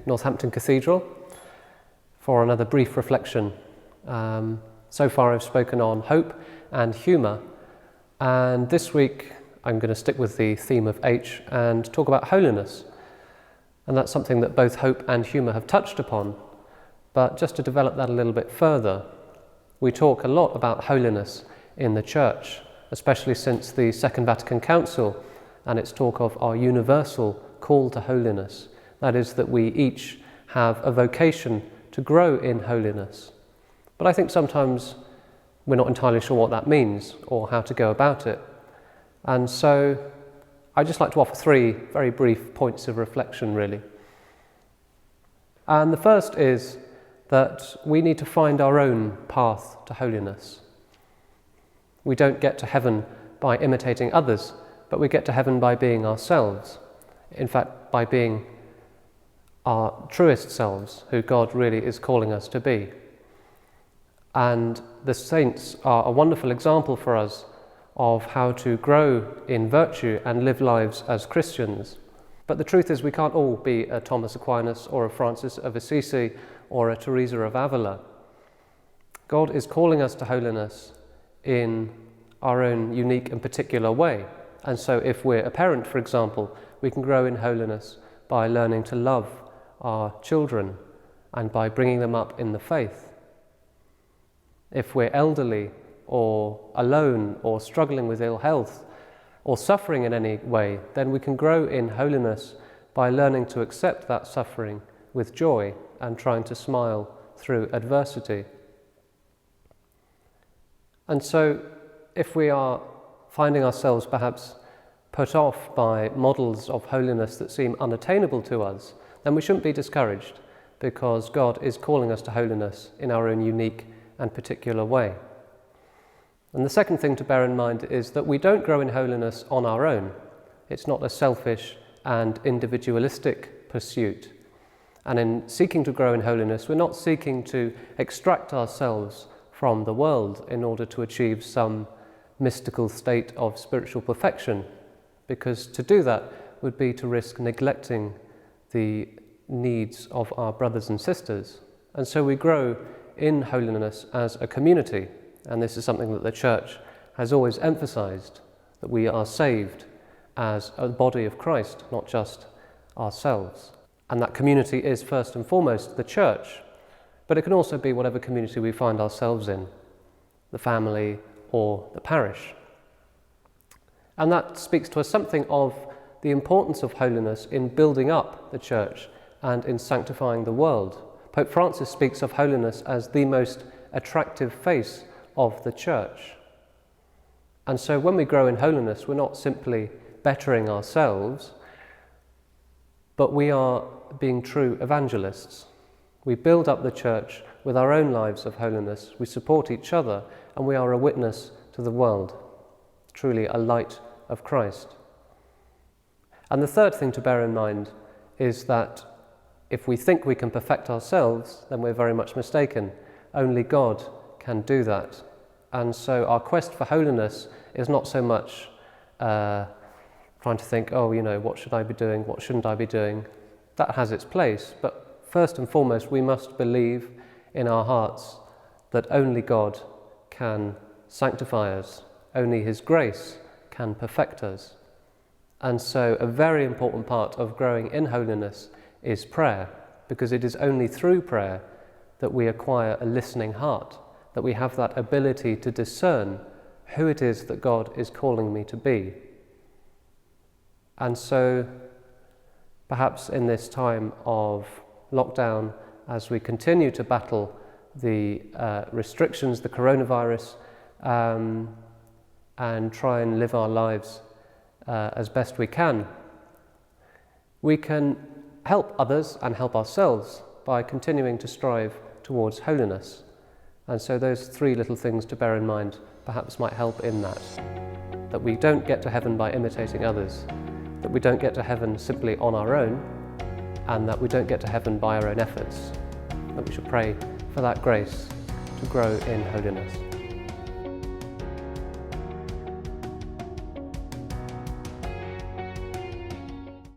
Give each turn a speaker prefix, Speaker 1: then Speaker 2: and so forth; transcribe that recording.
Speaker 1: Northampton Cathedral for another brief reflection. So far I've spoken on hope and humour, and this week I'm going to stick with the theme of H and talk about holiness. And that's something that both hope and humour have touched upon. But just to develop that a little bit further, we talk a lot about holiness in the Church, especially since the Second Vatican Council and its talk of our universal call to holiness. That is, that we each have a vocation to grow in holiness. But I think sometimes we're not entirely sure what that means or how to go about it. And so I'd just like to offer three very brief points of reflection, really. And the first is that we need to find our own path to holiness. We don't get to heaven by imitating others, but we get to heaven by being ourselves. In fact, by being our truest selves, who God really is calling us to be. And the saints are a wonderful example for us of how to grow in virtue and live lives as Christians. But the truth is we can't all be a Thomas Aquinas or a Francis of Assisi or a Teresa of Avila. God is calling us to holiness in our own unique and particular way. And so if we're a parent, for example, we can grow in holiness by learning to love our children and by bringing them up in the faith. If we're elderly or alone or struggling with ill health or suffering in any way, then we can grow in holiness by learning to accept that suffering with joy and trying to smile through adversity. And so if we are finding ourselves perhaps put off by models of holiness that seem unattainable to us, then we shouldn't be discouraged, because God is calling us to holiness in our own unique and particular way. And the second thing to bear in mind is that we don't grow in holiness on our own. It's not a selfish and individualistic pursuit. And in seeking to grow in holiness, we're not seeking to extract ourselves from the world in order to achieve some mystical state of spiritual perfection, because to do that would be to risk neglecting the needs of our brothers and sisters. And so we grow in holiness as a community, and this is something that the Church has always emphasized, that we are saved as a body of Christ, not just ourselves. And that community is first and foremost the Church, but it can also be whatever community we find ourselves in, the family or the parish. And that speaks to us something of the importance of holiness in building up the Church and in sanctifying the world. Pope Francis speaks of holiness as the most attractive face of the Church. And so when we grow in holiness, we're not simply bettering ourselves, but we are being true evangelists. We build up the Church with our own lives of holiness, we support each other, and we are a witness to the world, truly a light of Christ. And the third thing to bear in mind is that if we think we can perfect ourselves, then we're very much mistaken. Only God can do that. And so our quest for holiness is not so much trying to think, what should I be doing, what shouldn't I be doing? That has its place, but first and foremost, we must believe in our hearts that only God can sanctify us, only His grace can perfect us. And so a very important part of growing in holiness is prayer, because it is only through prayer that we acquire a listening heart, that we have that ability to discern who it is that God is calling me to be. And so perhaps in this time of lockdown, as we continue to battle the restrictions, the coronavirus, and try and live our lives as best we can help others and help ourselves by continuing to strive towards holiness. And so those three little things to bear in mind perhaps might help in that we don't get to heaven by imitating others, that we don't get to heaven simply on our own, and that we don't get to heaven by our own efforts, that we should pray for that grace to grow in holiness.